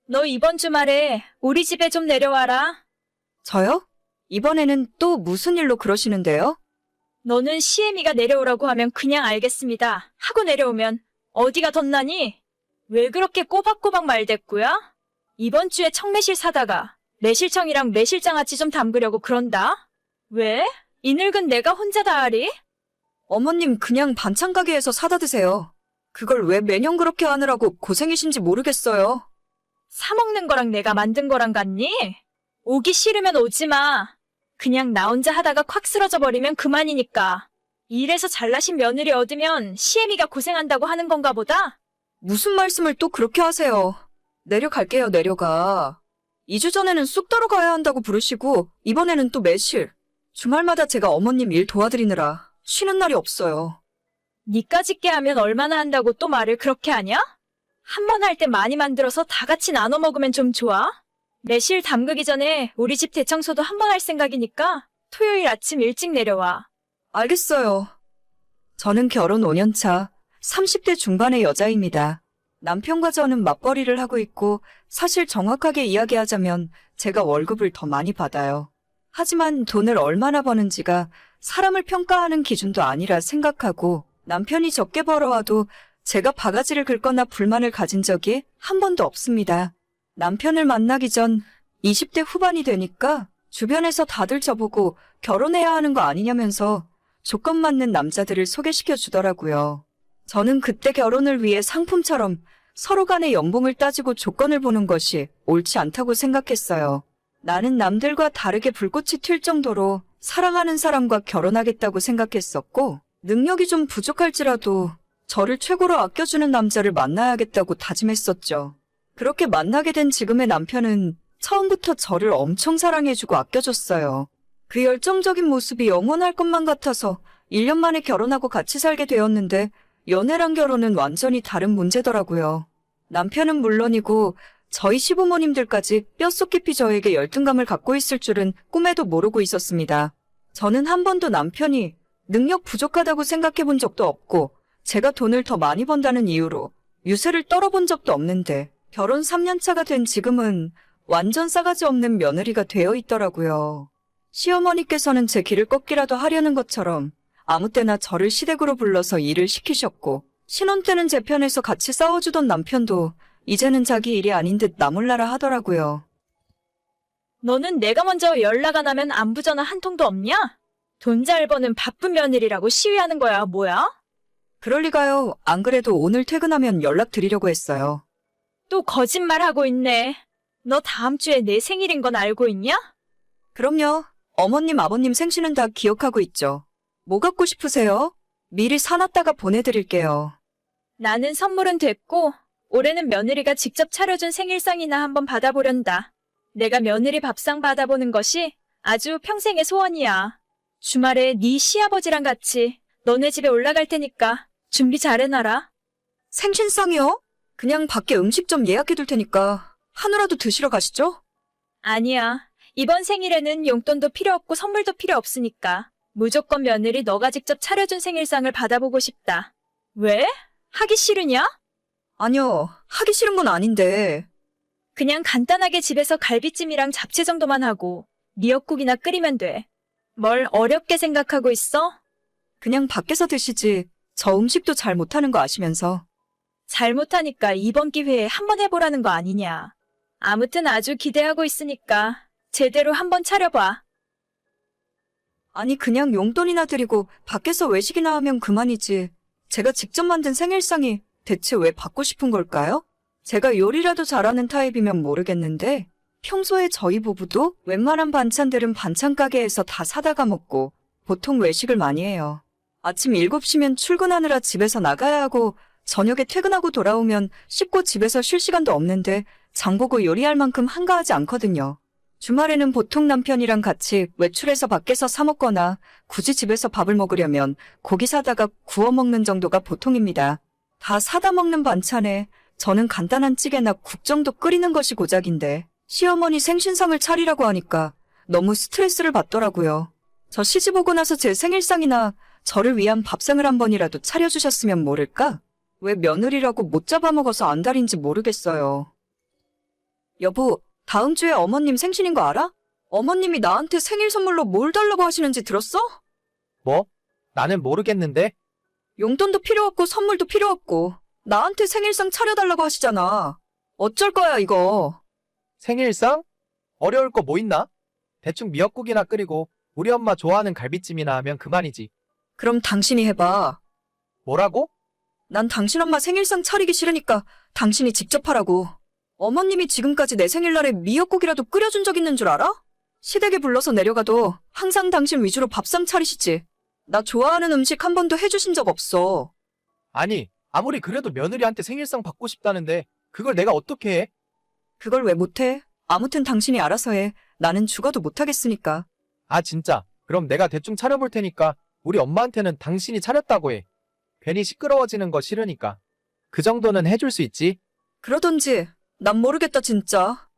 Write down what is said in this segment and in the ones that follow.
너 이번 주말에 우리 집에 좀 내려와라. 저요? 이번에는 또 무슨 일로 그러시는데요? 너는 시애미가 내려오라고 하면 그냥 알겠습니다. 하고 내려오면 어디가 덧나니? 왜 그렇게 꼬박꼬박 말대꾸야? 이번 주에 청매실 사다가 매실청이랑 매실장아찌 좀 담그려고 그런다? 왜? 이 늙은 내가 혼자 다 하리? 어머님 그냥 반찬 가게에서 사다 드세요. 그걸 왜 매년 그렇게 하느라고 고생이신지 모르겠어요. 사 먹는 거랑 내가 만든 거랑 같니? 오기 싫으면 오지 마. 그냥 나 혼자 하다가 콱 쓰러져 버리면 그만이니까. 일해서 잘나신 며느리 얻으면 시애미가 고생한다고 하는 건가 보다? 무슨 말씀을 또 그렇게 하세요. 내려갈게요, 내려가. 2주 전에는 쑥 따러 가야 한다고 부르시고 이번에는 또 매실. 주말마다 제가 어머님 일 도와드리느라 쉬는 날이 없어요. 니까짓 게 하면 얼마나 한다고 또 말을 그렇게 하냐? 한 번 할 때 많이 만들어서 다 같이 나눠 먹으면 좀 좋아? 매실 담그기 전에 우리 집 대청소도 한 번 할 생각이니까 토요일 아침 일찍 내려와. 알겠어요. 저는 결혼 5년 차 30대 중반의 여자입니다. 남편과 저는 맞벌이를 하고 있고 사실 정확하게 이야기하자면 제가 월급을 더 많이 받아요. 하지만 돈을 얼마나 버는지가 사람을 평가하는 기준도 아니라 생각하고 남편이 적게 벌어와도 제가 바가지를 긁거나 불만을 가진 적이 한 번도 없습니다. 남편을 만나기 전 20대 후반이 되니까 주변에서 다들 저보고 결혼해야 하는 거 아니냐면서 조건 맞는 남자들을 소개시켜 주더라고요. 저는 그때 결혼을 위해 상품처럼 서로 간의 연봉을 따지고 조건을 보는 것이 옳지 않다고 생각했어요. 나는 남들과 다르게 불꽃이 튈 정도로 사랑하는 사람과 결혼하겠다고 생각했었고 능력이 좀 부족할지라도 저를 최고로 아껴주는 남자를 만나야겠다고 다짐했었죠. 그렇게 만나게 된 지금의 남편은 처음부터 저를 엄청 사랑해주고 아껴줬어요. 그 열정적인 모습이 영원할 것만 같아서 1년 만에 결혼하고 같이 살게 되었는데 연애랑 결혼은 완전히 다른 문제더라고요. 남편은 물론이고 저희 시부모님들까지 뼛속 깊이 저에게 열등감을 갖고 있을 줄은 꿈에도 모르고 있었습니다. 저는 한 번도 남편이 능력 부족하다고 생각해 본 적도 없고 제가 돈을 더 많이 번다는 이유로 유세를 떨어본 적도 없는데 결혼 3년 차가 된 지금은 완전 싸가지 없는 며느리가 되어 있더라고요. 시어머니께서는 제 길을 꺾기라도 하려는 것처럼 아무 때나 저를 시댁으로 불러서 일을 시키셨고 신혼 때는 제 편에서 같이 싸워주던 남편도 이제는 자기 일이 아닌 듯 나몰라라 하더라고요. 너는 내가 먼저 연락 안 하면 안부 전화 한 통도 없냐? 돈 잘 버는 바쁜 며느리라고 시위하는 거야, 뭐야? 그럴 리가요. 안 그래도 오늘 퇴근하면 연락드리려고 했어요. 또 거짓말하고 있네. 너 다음 주에 내 생일인 건 알고 있냐? 그럼요. 어머님, 아버님 생신은 다 기억하고 있죠. 뭐 갖고 싶으세요? 미리 사놨다가 보내드릴게요. 나는 선물은 됐고 올해는 며느리가 직접 차려준 생일상이나 한번 받아보련다. 내가 며느리 밥상 받아보는 것이 아주 평생의 소원이야. 주말에 네 시아버지랑 같이 너네 집에 올라갈 테니까 준비 잘 해놔라. 생신상이요? 그냥 밖에 음식점 예약해둘 테니까 한우라도 드시러 가시죠? 아니야. 이번 생일에는 용돈도 필요 없고 선물도 필요 없으니까 무조건 며느리 너가 직접 차려준 생일상을 받아보고 싶다. 왜? 하기 싫으냐? 아니요. 하기 싫은 건 아닌데. 그냥 간단하게 집에서 갈비찜이랑 잡채 정도만 하고 미역국이나 끓이면 돼. 뭘 어렵게 생각하고 있어? 그냥 밖에서 드시지. 저 음식도 잘 못하는 거 아시면서. 잘못하니까 이번 기회에 한번 해보라는 거 아니냐. 아무튼 아주 기대하고 있으니까 제대로 한번 차려봐. 아니 그냥 용돈이나 드리고 밖에서 외식이나 하면 그만이지. 제가 직접 만든 생일상이 대체 왜 받고 싶은 걸까요? 제가 요리라도 잘하는 타입이면 모르겠는데 평소에 저희 부부도 웬만한 반찬들은 반찬 가게에서 다 사다가 먹고 보통 외식을 많이 해요. 아침 7시면 출근하느라 집에서 나가야 하고 저녁에 퇴근하고 돌아오면 씻고 집에서 쉴 시간도 없는데 장보고 요리할 만큼 한가하지 않거든요. 주말에는 보통 남편이랑 같이 외출해서 밖에서 사 먹거나 굳이 집에서 밥을 먹으려면 고기 사다가 구워 먹는 정도가 보통입니다. 다 사다 먹는 반찬에 저는 간단한 찌개나 국 정도 끓이는 것이 고작인데 시어머니 생신상을 차리라고 하니까 너무 스트레스를 받더라고요. 저 시집 오고 나서 제 생일상이나 저를 위한 밥상을 한 번이라도 차려주셨으면 모를까? 왜 며느리라고 못 잡아먹어서 안달인지 모르겠어요. 여보, 다음 주에 어머님 생신인 거 알아? 어머님이 나한테 생일 선물로 뭘 달라고 하시는지 들었어? 뭐? 나는 모르겠는데? 용돈도 필요 없고 선물도 필요 없고 나한테 생일상 차려달라고 하시잖아. 어쩔 거야, 이거. 생일상? 어려울 거 뭐 있나? 대충 미역국이나 끓이고 우리 엄마 좋아하는 갈비찜이나 하면 그만이지. 그럼 당신이 해봐. 뭐라고? 난 당신 엄마 생일상 차리기 싫으니까 당신이 직접 하라고. 어머님이 지금까지 내 생일날에 미역국이라도 끓여준 적 있는 줄 알아? 시댁에 불러서 내려가도 항상 당신 위주로 밥상 차리시지. 나 좋아하는 음식 한 번도 해주신 적 없어. 아니, 아무리 그래도 며느리한테 생일상 받고 싶다는데 그걸 내가 어떻게 해? 그걸 왜 못해? 아무튼 당신이 알아서 해. 나는 죽어도 못하겠으니까. 아 진짜. 그럼 내가 대충 차려볼 테니까 우리 엄마한테는 당신이 차렸다고 해. 괜히 시끄러워지는 거 싫으니까. 그 정도는 해줄 수 있지? 그러던지 난 모르겠다 진짜.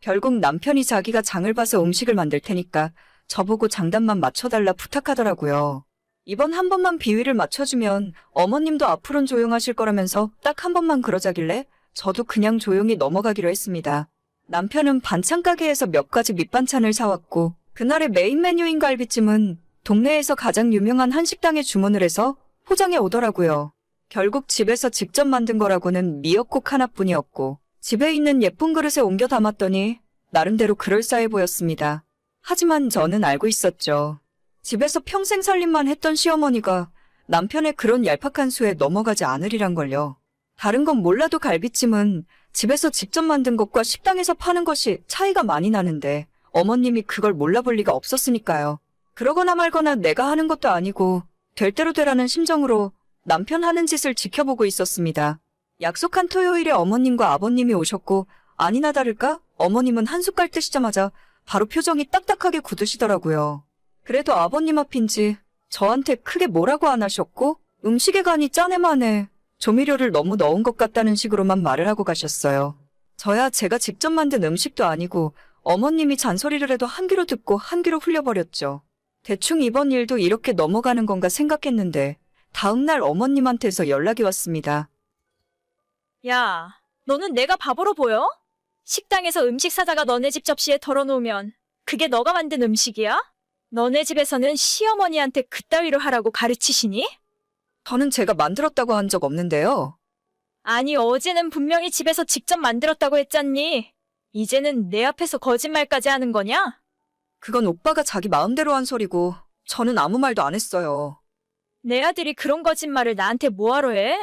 결국 남편이 자기가 장을 봐서 음식을 만들 테니까 저보고 장단만 맞춰달라 부탁하더라고요. 이번 한 번만 비위를 맞춰주면 어머님도 앞으론 조용하실 거라면서 딱 한 번만 그러자길래 저도 그냥 조용히 넘어가기로 했습니다. 남편은 반찬 가게에서 몇 가지 밑반찬을 사왔고 그날의 메인 메뉴인 갈비찜은 동네에서 가장 유명한 한식당에 주문을 해서 포장해 오더라고요. 결국 집에서 직접 만든 거라고는 미역국 하나뿐이었고 집에 있는 예쁜 그릇에 옮겨 담았더니 나름대로 그럴싸해 보였습니다. 하지만 저는 알고 있었죠. 집에서 평생 살림만 했던 시어머니가 남편의 그런 얄팍한 수에 넘어가지 않으리란 걸요. 다른 건 몰라도 갈비찜은 집에서 직접 만든 것과 식당에서 파는 것이 차이가 많이 나는데 어머님이 그걸 몰라볼 리가 없었으니까요. 그러거나 말거나 내가 하는 것도 아니고 될 대로 되라는 심정으로 남편 하는 짓을 지켜보고 있었습니다. 약속한 토요일에 어머님과 아버님이 오셨고 아니나 다를까 어머님은 한숟갈 뜨시자마자 바로 표정이 딱딱하게 굳으시더라고요. 그래도 아버님 앞인지 저한테 크게 뭐라고 안 하셨고 음식에 간이 짜네마네 조미료를 너무 넣은 것 같다는 식으로만 말을 하고 가셨어요. 저야 제가 직접 만든 음식도 아니고 어머님이 잔소리를 해도 한 귀로 듣고 한 귀로 흘려버렸죠. 대충 이번 일도 이렇게 넘어가는 건가 생각했는데 다음날 어머님한테서 연락이 왔습니다. 야, 너는 내가 바보로 보여? 식당에서 음식 사다가 너네 집 접시에 덜어놓으면 그게 너가 만든 음식이야? 너네 집에서는 시어머니한테 그따위로 하라고 가르치시니? 저는 제가 만들었다고 한 적 없는데요. 아니, 어제는 분명히 집에서 직접 만들었다고 했잖니. 이제는 내 앞에서 거짓말까지 하는 거냐? 그건 오빠가 자기 마음대로 한 소리고 저는 아무 말도 안 했어요. 내 아들이 그런 거짓말을 나한테 뭐하러 해?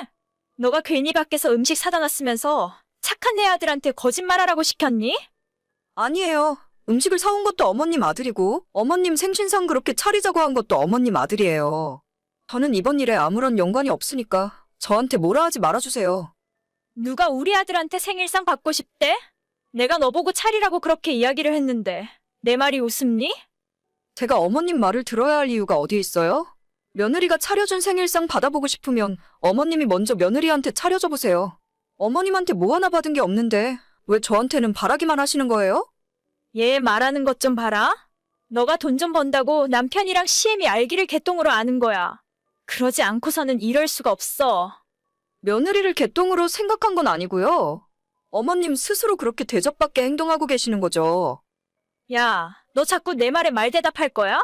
너가 괜히 밖에서 음식 사다 놨으면서 착한 내 아들한테 거짓말하라고 시켰니? 아니에요. 음식을 사온 것도 어머님 아들이고 어머님 생신상 그렇게 차리자고 한 것도 어머님 아들이에요. 저는 이번 일에 아무런 연관이 없으니까 저한테 뭐라 하지 말아주세요. 누가 우리 아들한테 생일상 받고 싶대? 내가 너보고 차리라고 그렇게 이야기를 했는데 내 말이 웃음니? 제가 어머님 말을 들어야 할 이유가 어디 있어요? 며느리가 차려준 생일상 받아보고 싶으면 어머님이 먼저 며느리한테 차려줘 보세요. 어머님한테 뭐 하나 받은 게 없는데 왜 저한테는 바라기만 하시는 거예요? 얘 말하는 것 좀 봐라. 너가 돈 좀 번다고 남편이랑 시엠이 알기를 개똥으로 아는 거야. 그러지 않고서는 이럴 수가 없어. 며느리를 개똥으로 생각한 건 아니고요. 어머님 스스로 그렇게 대접받게 행동하고 계시는 거죠. 야, 너 자꾸 내 말에 말대답할 거야?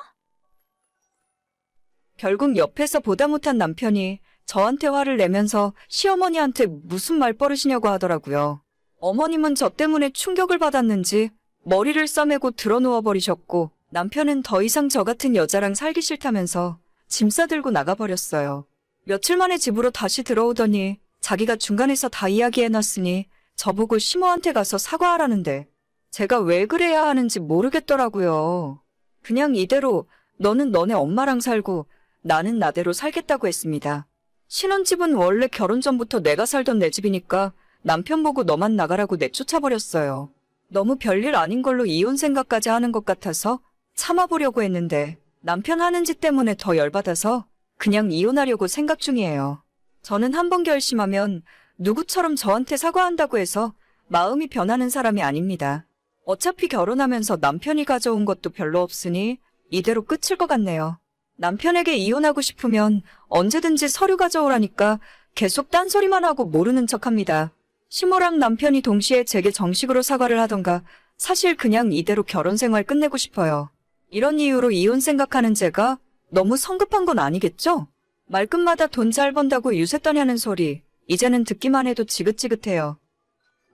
결국 옆에서 보다 못한 남편이 저한테 화를 내면서 시어머니한테 무슨 말버릇이냐고 하더라고요. 어머님은 저 때문에 충격을 받았는지 머리를 싸매고 드러누워 버리셨고 남편은 더 이상 저 같은 여자랑 살기 싫다면서 짐 싸들고 나가버렸어요. 며칠 만에 집으로 다시 들어오더니 자기가 중간에서 다 이야기해놨으니 저보고 시모한테 가서 사과하라는데 제가 왜 그래야 하는지 모르겠더라고요. 그냥 이대로 너는 너네 엄마랑 살고 나는 나대로 살겠다고 했습니다. 신혼집은 원래 결혼 전부터 내가 살던 내 집이니까 남편 보고 너만 나가라고 내쫓아버렸어요. 너무 별일 아닌 걸로 이혼 생각까지 하는 것 같아서 참아보려고 했는데 남편 하는 짓 때문에 더 열받아서 그냥 이혼하려고 생각 중이에요. 저는 한 번 결심하면 누구처럼 저한테 사과한다고 해서 마음이 변하는 사람이 아닙니다. 어차피 결혼하면서 남편이 가져온 것도 별로 없으니 이대로 끝일 것 같네요. 남편에게 이혼하고 싶으면 언제든지 서류 가져오라니까 계속 딴소리만 하고 모르는 척합니다. 시모랑 남편이 동시에 제게 정식으로 사과를 하던가 사실 그냥 이대로 결혼 생활 끝내고 싶어요. 이런 이유로 이혼 생각하는 제가 너무 성급한 건 아니겠죠? 말끝마다 돈 잘 번다고 유세 떠냐는 소리, 이제는 듣기만 해도 지긋지긋해요.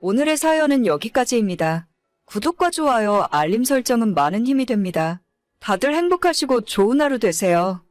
오늘의 사연은 여기까지입니다. 구독과 좋아요, 알림 설정은 많은 힘이 됩니다. 다들 행복하시고 좋은 하루 되세요.